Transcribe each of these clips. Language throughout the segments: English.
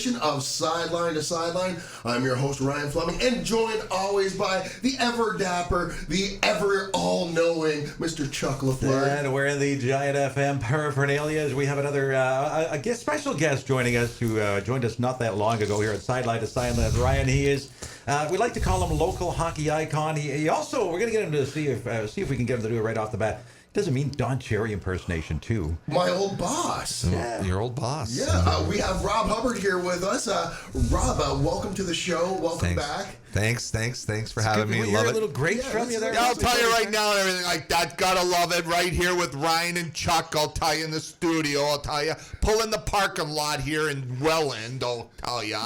edition of Sideline-to-Sideline. I'm your host, Ryan Fleming, and joined always by the ever-dapper, the ever-all-knowing Mr. Chuck LaFleur. And we're in the Giant FM paraphernalia as we have another special guest joining us who joined us not that long ago here at Sideline-to-Sideline. Ryan, he is, we like to call him local hockey icon. He also, we're going to get him to see if we can get him to do it right off the bat. Doesn't mean Don Cherry impersonation too. My old boss. Yeah. Your old boss. Yeah, we have Rob Hubbert here with us. Rob, welcome to the show. Welcome back. Thanks for having me. Love it. A little grace from you there. Yeah, I'll tell you right now, everything like that. Gotta love it right here with Ryan and Chuck. I'll tell you in the studio. I'll tell you, pull in the parking lot here in Welland. I'll tell you,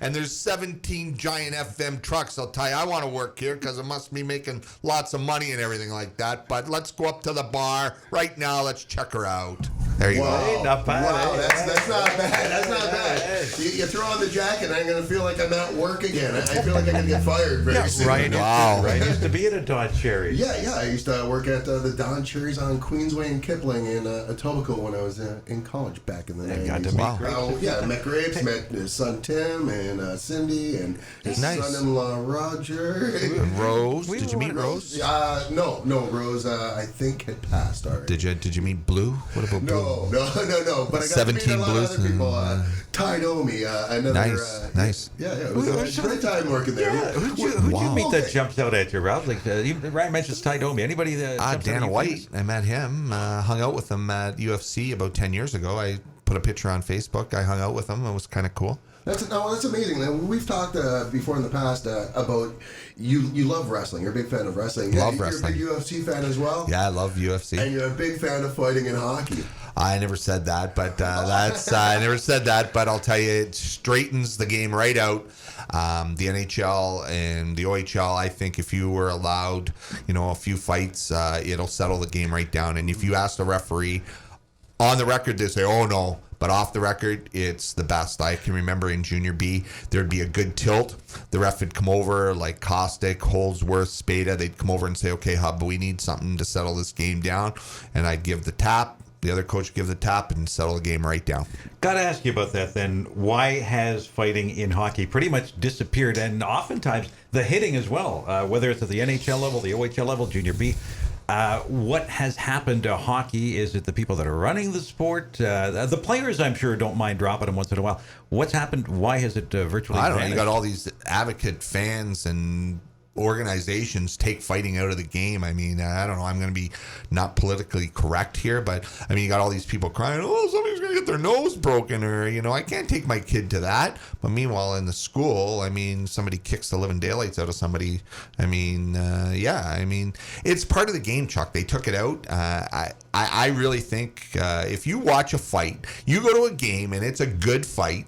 and there's 17 Giant FM trucks. I'll tell you, I want to work here because it must be making lots of money and everything like that. But let's go up to the bar right now. Let's check her out. There you go. Hey, not bad. Wow, that's not bad. That's not bad. You throw on the jacket, and I'm going to feel like I'm at work again. I feel like I'm going to get fired very soon. Ryan used to be at a Don Cherry. Yeah. I used to work at the Don Cherries on Queensway and Kipling in Etobicoke when I was in college back in the 90s. Got to meet Grapes. I met Grapes, met his son Tim and Cindy and his son-in-law Roger. And Rose. Did you meet Rose? No, Rose I think had passed already. Did you meet Blue? What about Blue? No. But I got to meet a lot of other people. Ty Domi, another. Nice. Yeah. It was a great time working there. Yeah, who'd you meet that jumps out at you, Rob? Like Ryan mentions Ty Domi. Anybody that Dana White. I met him. Hung out with him at UFC about 10 years ago. I put a picture on Facebook. I hung out with him. It was kind of cool. That's amazing. We've talked before in the past about you love wrestling. You're a big fan of wrestling. Love wrestling. You're a big UFC fan as well. Yeah, I love UFC. And you're a big fan of fighting and hockey. I never said that, but I never said that. But I'll tell you, it straightens the game right out. The NHL and the OHL, I think if you were allowed, a few fights, it'll settle the game right down. And if you ask the referee on the record, they say, "Oh no." But off the record, it's the best. I can remember in Junior B, there'd be a good tilt. The ref would come over, like Kostick, Holdsworth, Spada. They'd come over and say, "Okay, Hub, we need something to settle this game down." And I'd give the tap. The other coach would give the tap and settle the game right down. Got to ask you about that then. Why has fighting in hockey pretty much disappeared? And oftentimes the hitting as well, whether it's at the NHL level, the OHL level, Junior B. What has happened to hockey? Is it the people that are running the sport? The players, I'm sure, don't mind dropping them once in a while. What's happened? Why has it virtually I don't vanished? know. You got all these advocate fans and organizations take fighting out of the game. I mean, I don't know. I'm going to be not politically correct here, but I mean, you got all these people crying, "Oh, somebody's going to get their nose broken," or, I can't take my kid to that. But meanwhile, in the school, I mean, somebody kicks the living daylights out of somebody. I mean, it's part of the game, Chuck. They took it out. I really think if you watch a fight, you go to a game and it's a good fight,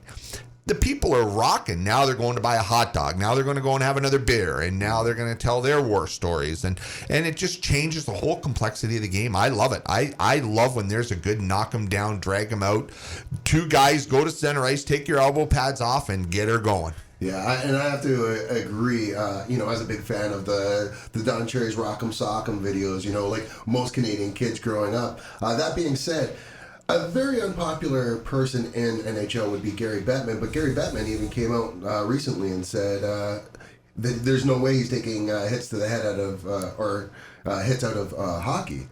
the people are rocking. Now they're going to buy a hot dog. Now they're going to go and have another beer. And now they're going to tell their war stories. And it just changes the whole complexity of the game. I love it. I love when there's a good knock them down, drag them out. Two guys go to center ice, take your elbow pads off, and get her going. Yeah, and I have to agree, as a big fan of the Don Cherry's Rock'em Sock'em videos, like most Canadian kids growing up. That being said, a very unpopular person in NHL would be Gary Bettman, but Gary Bettman even came out recently and said that there's no way he's taking hits to the head out of hits out of hockey.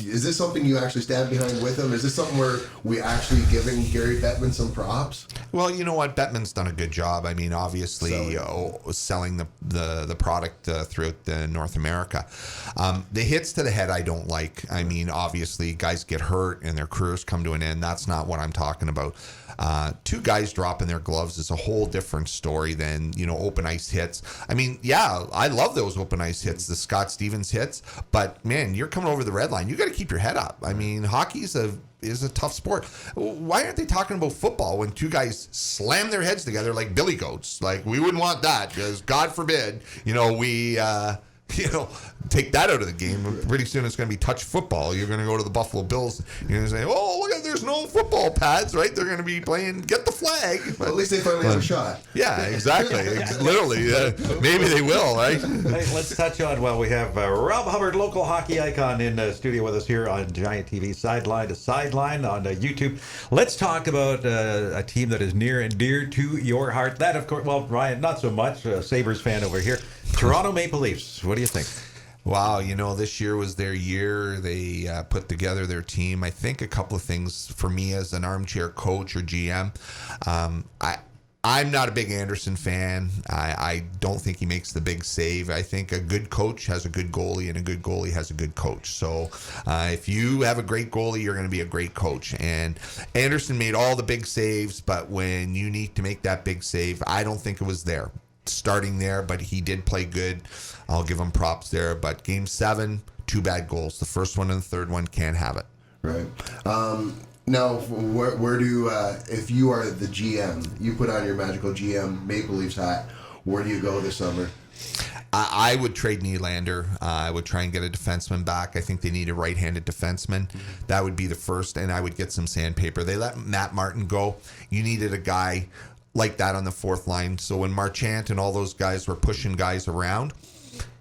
Is this something you actually stand behind with him? Is this something where we actually giving Gary Bettman some props? Well, you know what? Bettman's done a good job. I mean, obviously, selling the product throughout North America. The hits to the head I don't like. I mean, obviously, guys get hurt and their careers come to an end. That's not what I'm talking about. Two guys dropping their gloves is a whole different story than, open ice hits. I mean, yeah, I love those open ice hits, the Scott Stevens hits. But, man, you're coming over the red line. You got to keep your head up. I mean, hockey is a tough sport. Why aren't they talking about football when two guys slam their heads together like billy goats? Like, we wouldn't want that because, God forbid, we take that out of the game. Pretty soon it's going to be touch football. You're going to go to the Buffalo Bills. You're going to say, oh, look at, there's no football pads, right? They're going to be playing get the flag. Well, at least they finally have a shot. Yeah, exactly. Literally. Maybe they will, right? Hey, let's touch on, we have Rob Hubbert, local hockey icon, in the studio with us here on Giant TV, Sideline-to-Sideline on YouTube. Let's talk about a team that is near and dear to your heart. That, of course, well, Ryan, not so much. Sabres fan over here. Toronto Maple Leafs. What do you think? Wow, this year was their year. They put together their team. I think a couple of things for me as an armchair coach or GM. I'm not a big Anderson fan. I don't think he makes the big save. I think a good coach has a good goalie, and a good goalie has a good coach. So if you have a great goalie, you're going to be a great coach. And Anderson made all the big saves, but when you need to make that big save, I don't think it was there. Starting there, but he did play good. I'll give him props there. But Game 7, 2 bad goals. The first one and the third one, can't have it. Right. Now, where do if you are the GM, you put on your magical GM Maple Leafs hat, where do you go this summer? I would trade Nylander. I would try and get a defenseman back. I think they need a right-handed defenseman. That would be the first, and I would get some sandpaper. They let Matt Martin go. You needed a guy like that on the fourth line. So when Marchant and all those guys were pushing guys around,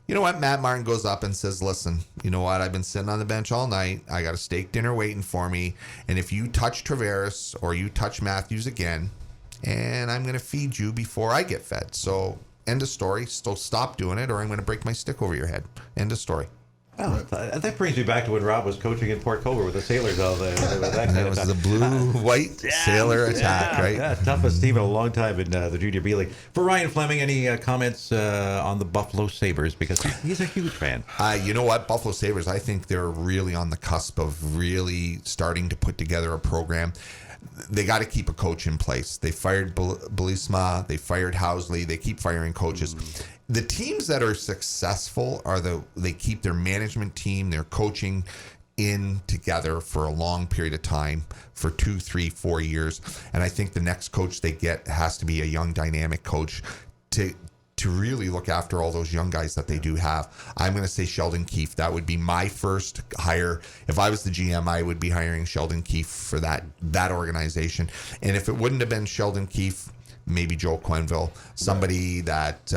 you know what? Matt Martin goes up and says, listen, you know what? I've been sitting on the bench all night. I got a steak dinner waiting for me. And if you touch Tavares or you touch Matthews again, and I'm going to feed you before I get fed. So end of story. So stop doing it, or I'm going to break my stick over your head. End of story. Well, that brings me back to when Rob was coaching in Port Colborne with the Sailors all the That was the blue-white sailor attack, right? Yeah, toughest team in a long time in the Junior B League. For Ryan Fleming, any comments on the Buffalo Sabres? Because he's a huge fan. You know what? Buffalo Sabres, I think they're really on the cusp of really starting to put together a program. They got to keep a coach in place. They fired Belisma. They fired Housley. They keep firing coaches. The teams that are successful they keep their management team, their coaching in together for a long period of time, for 2, 3, 4 years. And I think the next coach they get has to be a young, dynamic coach to really look after all those young guys that they do have. I'm going to say Sheldon Keefe. That would be my first hire. If I was the GM, I would be hiring Sheldon Keefe for that organization. And if it wouldn't have been Sheldon Keefe, maybe Joe Quenneville, somebody that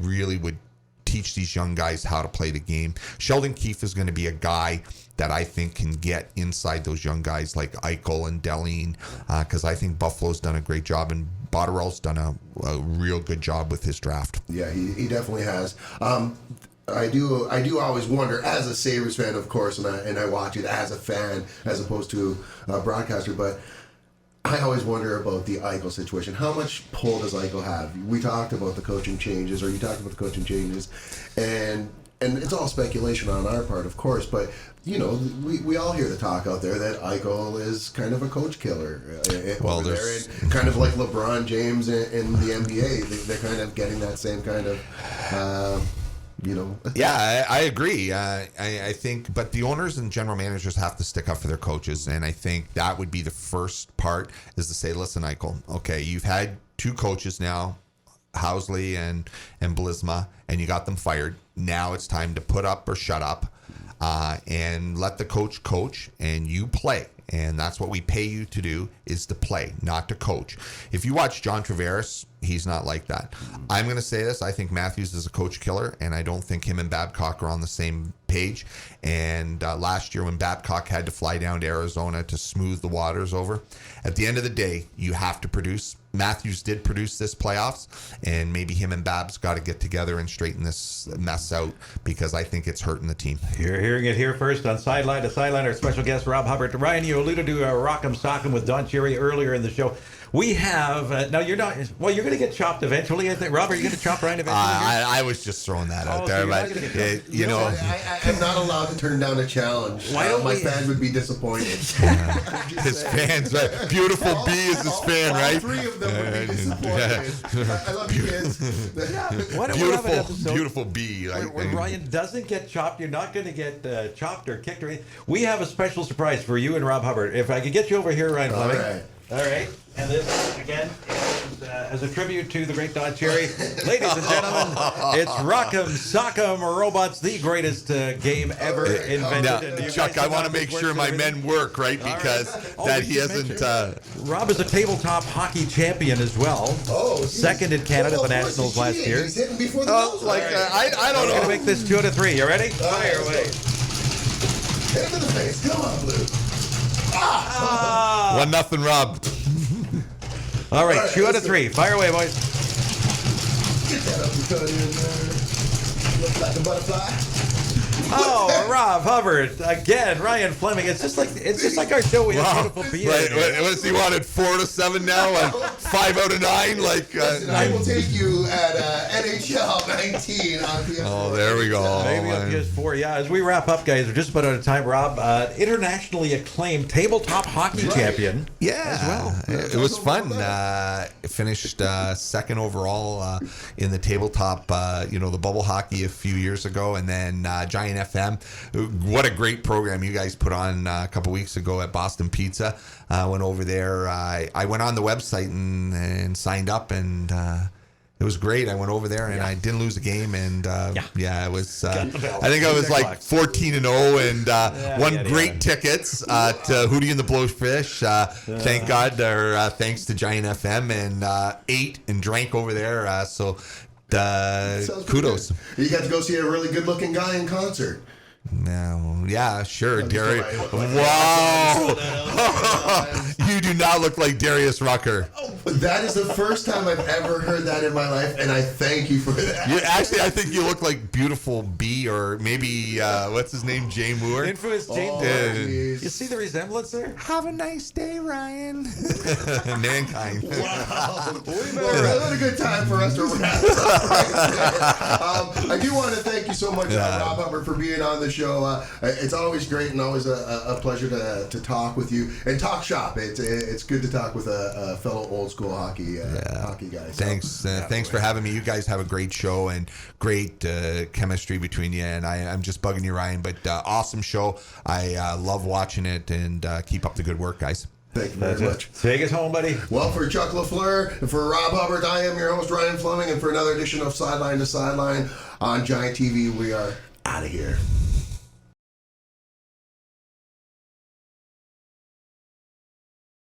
really would teach these young guys how to play the game. Sheldon Keefe is going to be a guy that I think can get inside those young guys like Eichel and Deline, because I think Buffalo's done a great job, and Botterell's done a real good job with his draft. Yeah, he definitely has. I do always wonder, as a Sabres fan, of course, and I watch it as a fan as opposed to a broadcaster, but I always wonder about the Eichel situation. How much pull does Eichel have? We talked about the coaching changes, or you talked about the coaching changes, and it's all speculation on our part, of course, but we all hear the talk out there that Eichel is kind of a coach killer. Well, there's kind of like LeBron James in the NBA. They're kind of getting that same kind of. Yeah, I agree. I think, but the owners and general managers have to stick up for their coaches, and I think that would be the first part, is to say, listen, Eichel, okay, you've had 2 coaches now, Housley and Belisma, and you got them fired. Now it's time to put up or shut up, and let the coach, and you play. And that's what we pay you to do, is to play, not to coach. If you watch John Tavares, he's not like that. I'm going to say this. I think Matthews is a coach killer, and I don't think him and Babcock are on the same page. And last year when Babcock had to fly down to Arizona to smooth the waters over, at the end of the day, you have to produce. Matthews did produce this playoffs, and maybe him and Babs got to get together and straighten this mess out, because I think it's hurting the team. You're hearing it here first on Sideline to Sideline. Our special guest, Rob Hubbert. Ryan, you alluded to Rock'em Sock'em with Don Cherry earlier in the show. We have now. You're not. Well, you're going to get chopped eventually. I think. Rob, are you going to chop Ryan eventually? I was just throwing that out there, so but I'm not allowed to turn down a challenge. My fans would be disappointed. His fans, right? Beautiful B is his fan, all right? 3 of them would be disappointed. I love you kids. Beautiful B. When Ryan doesn't get chopped, you're not going to get chopped or kicked or anything. We have a special surprise for you and Rob Hubbert. If I could get you over here, Ryan Fleming. All right. All right. And this, again, is as a tribute to the great Don Cherry. Ladies and gentlemen, it's Rock'em Sock'em Robots, the greatest game ever invented. Now, And you Chuck, guys I want to know make this sure works my and men everything. work, right? All Because right. Oh, that we he should hasn't. mention, Rob is a tabletop hockey champion as well. Oh, second in Canada at the of course, Nationals he's last cheating. year. He's hitting before the Oh, bell's like rang. I don't We're going to know. make this 2 out of 3. You ready? All right, Fire away. Hit him in the face. Come on, Blue. Ah! 1-0, Rob. All right, All right, 2 out of let's 3. Fire away, boys. Get that uppercut in there. Look like a butterfly. Oh, Rob Hubbert again. Ryan Fleming. It's just like our show. We have Wow. beautiful PA. What does he wanted? 4 to 7 now, and 5 out of 9. Like, Listen, I will take you at NHL 19 on PS4. oh, there we go. Maybe on man. PS4. Yeah. As we wrap up, guys, we're just about out of time. Rob, internationally acclaimed tabletop hockey champion. Yeah, as well. it was fun. Finished second overall in the tabletop, the bubble hockey a few years ago, and then Giant FM. What a great program you guys put on a couple weeks ago at Boston Pizza. Went over there. I went on the website and signed up, and it was great. I went over there and I didn't lose a game, and it was. I think I was like 14-0 and won great tickets to Hootie and the Blowfish. Thank God, or thanks to Giant FM, and ate and drank over there. So kudos. You got to go see a really good-looking guy in concert. No, yeah, sure, Darius. Right. Wow, you do not look like Darius Rucker. That is the first time I've ever heard that in my life, and I thank you for that. Actually, I think you look like Beautiful B, or maybe what's his name, Jay Moore. Infamous James. Oh, Yeah. geez. You see the resemblance there? Have a nice day, Ryan. Mankind. Wow. Well, what a good time for us to wrap up right there. I do want to thank you so much, Rob Hubbert, for being on the show. It's always great and always a pleasure to talk with you and talk shop. It's good to talk with a fellow old school hockey guy. So, Thanks for having me. You guys have a great show and great chemistry between you. And I'm just bugging you, Ryan, but awesome show. I love watching it, and keep up the good work, guys. Thank you very much. Take us home, buddy. Well, for Chuck LaFleur and for Rob Hubbert, I am your host, Ryan Fleming, and for another edition of Sideline to Sideline on Giant TV, we are out of here.